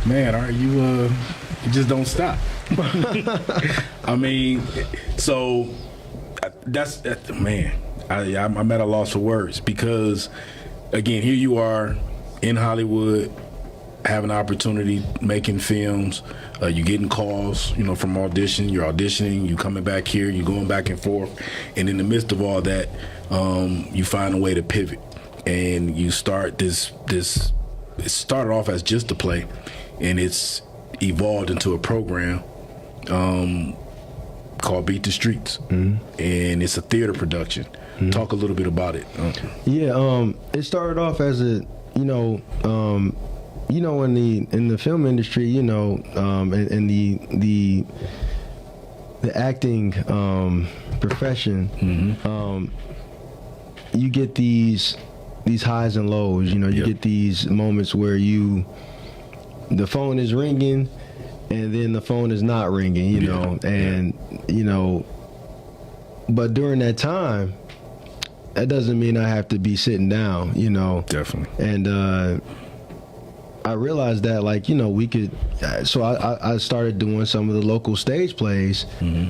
Man, are you just don't stop. I mean, so that's man, I'm at a loss for words because again, here you are in Hollywood having an opportunity making films, you're getting calls, from audition, you're auditioning, you coming back here, you're going back and forth, and in the midst of all that, you find a way to pivot and you start this it started off as just a play, and it's evolved into a program called Beat the Streets, and it's a theater production. Talk a little bit about it. Yeah, it started off as a in the film industry, in the acting profession, you get these highs and lows. You get these moments where the phone is ringing and then the phone is not ringing, you know, and you know, but during that time, that doesn't mean I have to be sitting down, you know. Definitely. And I realized that, like, you know, we could. So I started doing some of the local stage plays. There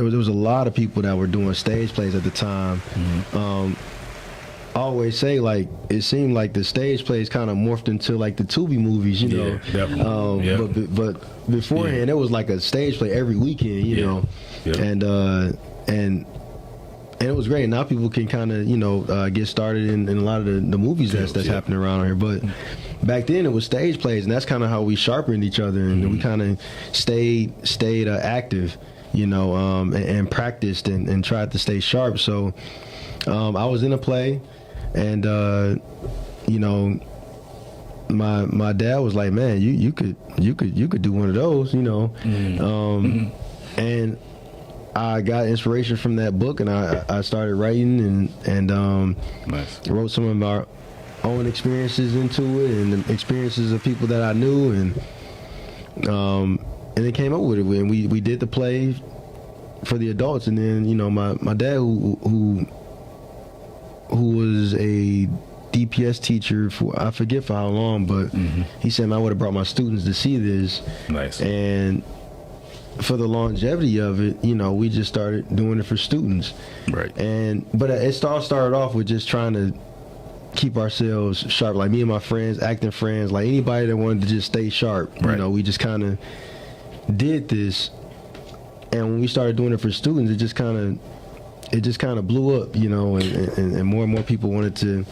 was a lot of people that were doing stage plays at the time. I always say, like, it seemed like the stage plays kind of morphed into like the Tubi movies, you know. Definitely. But beforehand, it was like a stage play every weekend, you know. And it was great. Now people can kind of, you know, get started in a lot of the movies that's happening around here. But back then it was stage plays, and that's kind of how we sharpened each other, and we kind of stayed active, you know, and practiced and tried to stay sharp. So I was in a play, and you know, my dad was like, "Man, you could do one of those," you know, and I got inspiration from that book, and I started writing and wrote some of our own experiences into it, and the experiences of people that I knew, and then came up with it. And we did the play for the adults, and then, you know, my dad, who was a DPS teacher for, I forget for how long, but he said, "Man, I would have brought my students to see this." Nice. And for the longevity of it, you know, we just started doing it for students. Right. But it all started off with just trying to keep ourselves sharp. Like, me and my friends, acting friends, like anybody that wanted to just stay sharp. Right. You know, we just kind of did this. And when we started doing it for students, it just kind of blew up, you know, and more and more people wanted to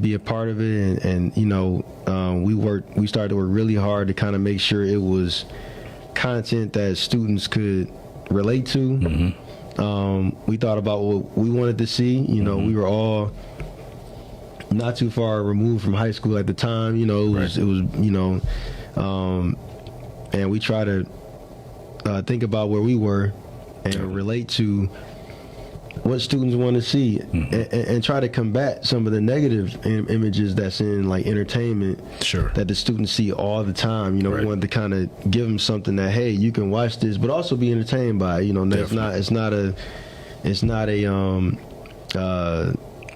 be a part of it. And you know, we started to work really hard to kind of make sure it was content that students could relate to. We thought about what we wanted to see. You know, we were all not too far removed from high school at the time. You know, it was you know, and we try to think about where we were and relate to what students want to see, and try to combat some of the negative images that's in, like, entertainment that the students see all the time. You know, we wanted to kind of give them something that, hey, you can watch this, but also be entertained by it. You know, it's not a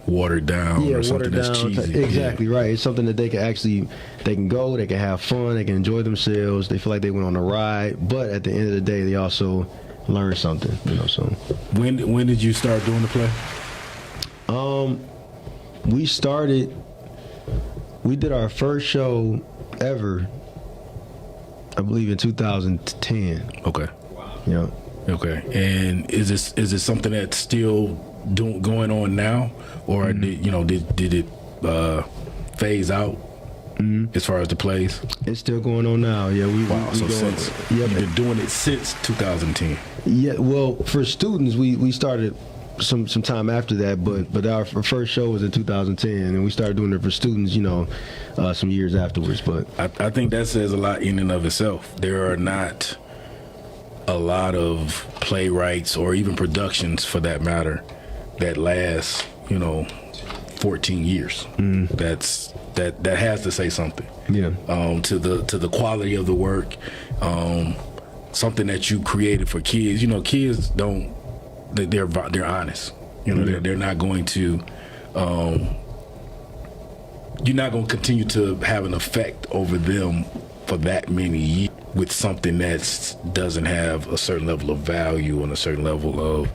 watered down or something that's cheesy. Exactly right. It's something that they can go, they can have fun, they can enjoy themselves. They feel like they went on a ride, but at the end of the day, they also learn something, you know. So when did you start doing the play? We did our first show ever, I believe, in 2010. Okay. Yeah. Okay. And is this something that's still going on now, or did it phase out? As far as the plays, it's still going on now. Yeah, you've been doing it since 2010. Yeah, well, for students, we started some time after that, but our first show was in 2010, and we started doing it for students, you know, some years afterwards. But I think that says a lot in and of itself. There are not a lot of playwrights, or even productions for that matter, that last, you know, 14 years. That has to say something. Yeah. To the quality of the work, something that you created for kids. You know, kids they're honest. You know, they're not going to. You're not going to continue to have an effect over them for that many years with something that doesn't have a certain level of value and a certain level of,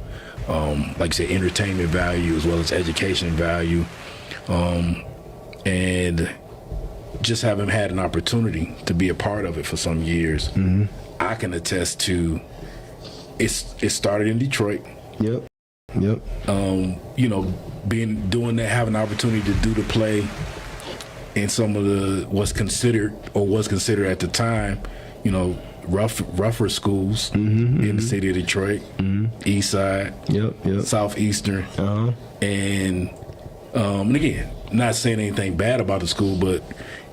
like you said, entertainment value as well as education value. And just having had an opportunity to be a part of it for some years, I can attest to it started in Detroit. Yep. You know, doing that, having the opportunity to do the play in some of the was considered at the time, you know, rougher schools in the city of Detroit, East Side, Southeastern, and again, not saying anything bad about the school, but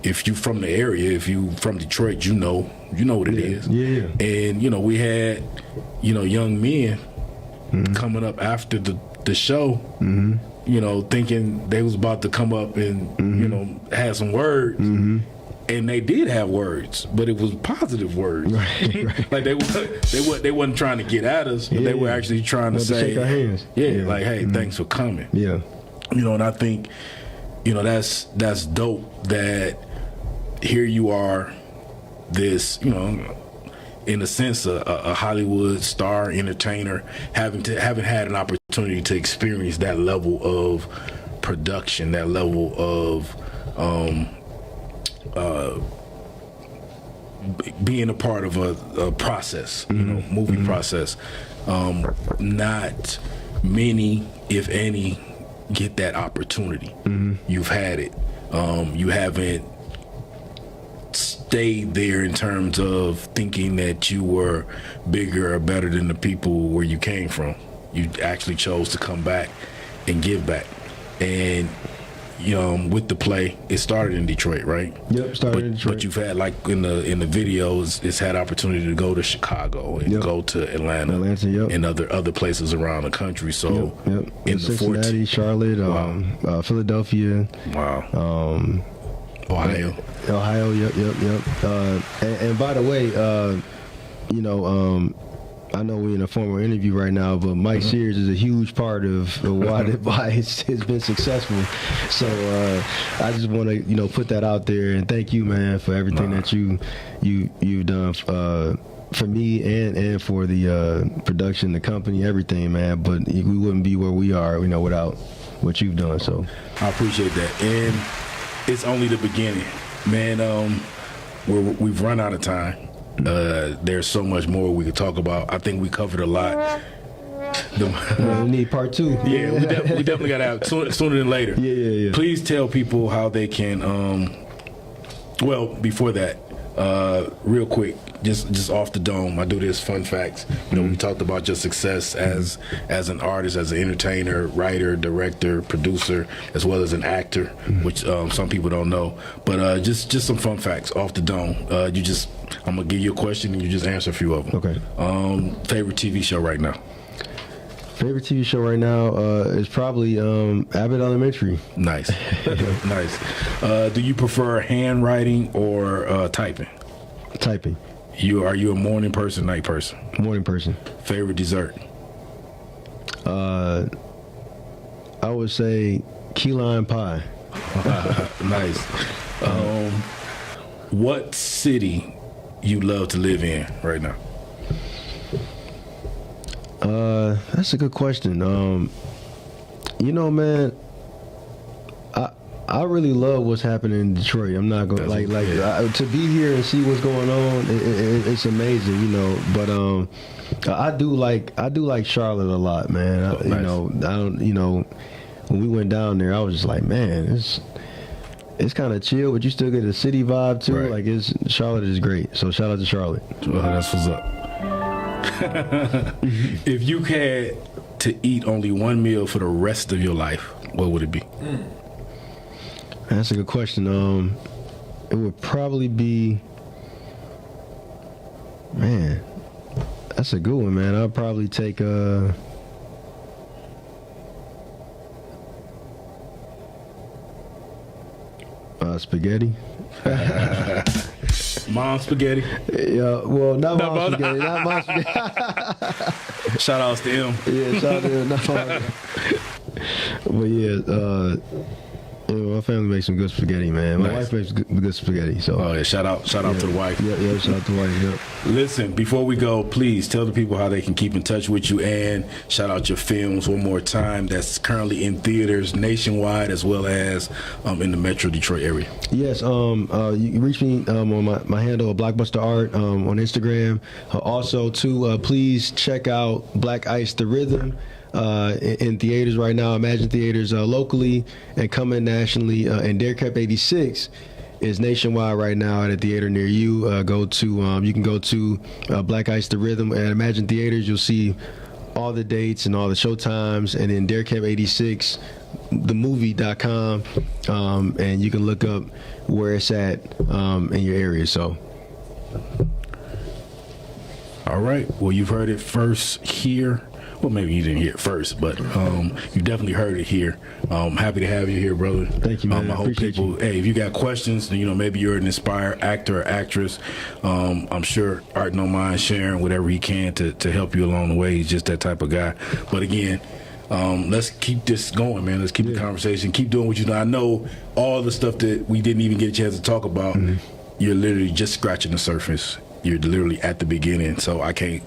if you from the area, if you from Detroit, you know what it is. Yeah. And you know, we had, you know, young men coming up after the show, you know, thinking they was about to come up and you know, have some words, And they did have words, but it was positive words. Right. Like they wasn't trying to get at us, but they were actually trying to say, shake our hands. Like, hey, thanks for coming. Yeah. You know, and I think, you know, that's dope that here you are, this, you know, in a sense, a Hollywood star entertainer, having had an opportunity to experience that level of production, that level of being a part of a process, you know, movie process. Not many, if any, get that opportunity. You've had it. You haven't stayed there in terms of thinking that you were bigger or better than the people where you came from. You actually chose to come back and give back. And with the play, it started in Detroit, right? Yep, started in Detroit. But you've had, like in the videos, it's had opportunity to go to Chicago and go to Atlanta, and other places around the country. So in the Cincinnati, Charlotte, Philadelphia, Ohio, yep. And by the way, I know we're in a formal interview right now, but Mike Sears is a huge part of why it's been successful. So I just want to put that out there and thank you, man, for everything that you've done for me and for the production, the company, everything, man. But we wouldn't be where we are, without what you've done. So I appreciate that, and it's only the beginning, man. We've run out of time. There's so much more we could talk about. I think we covered a lot. We need part 2. Yeah, we definitely got to have sooner than later. Yeah. Please tell people how they can. Well, before that, real quick, just off the dome, I do this fun facts. We talked about your success as an artist, as an entertainer, writer, director, producer, as well as an actor, which some people don't know. But just some fun facts off the dome. I'm gonna give you a question and you just answer a few of them. Okay. Favorite TV show right now? Favorite TV show right now is probably Abbott Elementary. Nice. Nice. Do you prefer handwriting or typing? Typing. Are you a morning person, night person? Morning person. Favorite dessert? I would say key lime pie. Nice. What city you love to live in right now? That's a good question. Man, I really love what's happening in Detroit. I'm not gonna to be here and see what's going on. It's amazing, But I do like Charlotte a lot, man. When we went down there, I was just like, man, it's kind of chill, but you still get a city vibe too. Right. Charlotte is great. So shout out to Charlotte. Well, that's what's up. If you had to eat only one meal for the rest of your life, what would it be? That's a good question. It would probably be, man, that's a good one, man. I'll probably take spaghetti. Mom spaghetti. Yeah, well, not mom spaghetti. Not mom spaghetti. Shout outs to him. Yeah, shout out to him. But yeah, my family makes some good spaghetti, man. My wife makes good spaghetti. So. Oh yeah, shout out to the wife. Yeah, shout out to the wife. Yeah. Listen, before we go, please tell the people how they can keep in touch with you, and shout out your films one more time. That's currently in theaters nationwide as well as in the Metro Detroit area. Yes, you can reach me on my handle, Blockbuster Art, on Instagram. Also, please check out Black Ice the Rhythm. In theaters right now, Imagine Theaters locally and coming nationally, and Dare Cup 86 is nationwide right now at a theater near you. You can go to Black Ice the Rhythm at Imagine Theaters. You'll see all the dates and all the show times, and then Dare Cup 86 themovie.com, and you can look up where it's at in your area. So all right, well, you've heard it first here well, maybe you didn't hear it first, but you definitely heard it here. Happy to have you here, brother. Thank you, man. I hope Appreciate people, you. hey, if you got questions, maybe you're an inspired actor or actress. I'm sure Art don't mind sharing whatever he can to help you along the way. He's just that type of guy. But again, let's keep this going, man. Let's keep the conversation. Keep doing what you do. I know all the stuff that we didn't even get a chance to talk about. You're literally just scratching the surface. You're literally at the beginning, so I can't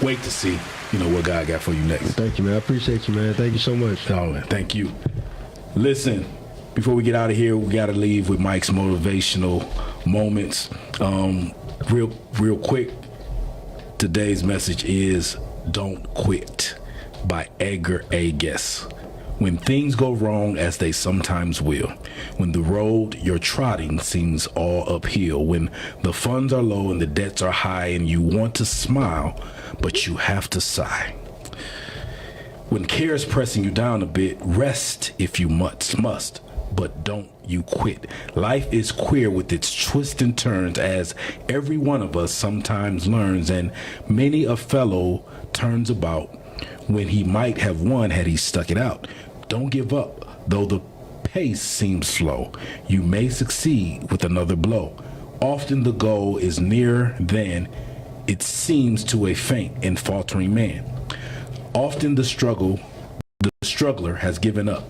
wait to see, what God got for you next. Thank you, man. I appreciate you, man. Thank you so much. Oh, man, thank you. Listen, before we get out of here, we got to leave with Mike's motivational moments. Real quick, today's message is "Don't Quit" by Edgar A. Guess. When things go wrong, as they sometimes will, when the road you're trotting seems all uphill, when the funds are low and the debts are high and you want to smile, but you have to sigh. When care is pressing you down a bit, rest if you must, but don't you quit. Life is queer with its twists and turns, as every one of us sometimes learns, and many a fellow turns about when he might have won had he stuck it out. Don't give up, though the pace seems slow. You may succeed with another blow. Often the goal is nearer than it seems to a faint and faltering man. Often the struggler has given up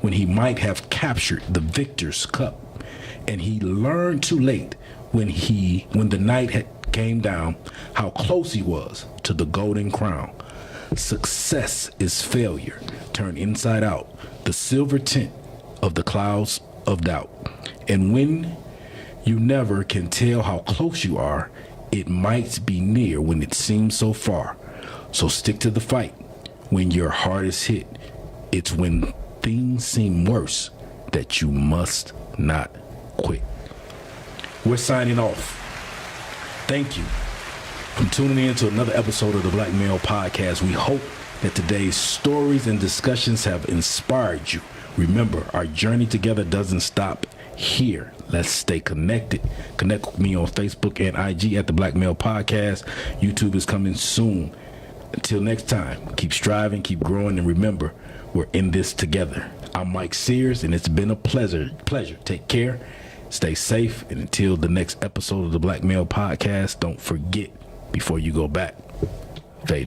when he might have captured the victor's cup, and he learned too late when the night had came down how close he was to the golden crown. Success is failure turned inside out, the silver tint of the clouds of doubt. And when you never can tell how close you are, it might be near when it seems so far. So stick to the fight when your heart is hit. It's when things seem worse that you must not quit. We're signing off. Thank you for tuning in to another episode of the Black Male Podcast. We hope that today's stories and discussions have inspired you. Remember, our journey together doesn't stop here. Let's stay connected. Connect with me on Facebook and IG at the Black Male Podcast. YouTube is coming soon. Until next time, keep striving, keep growing, and remember, we're in this together. I'm Mike Sears, and it's been a pleasure. Take care, stay safe, and until the next episode of the Black Male Podcast, don't forget, before you go back, fade.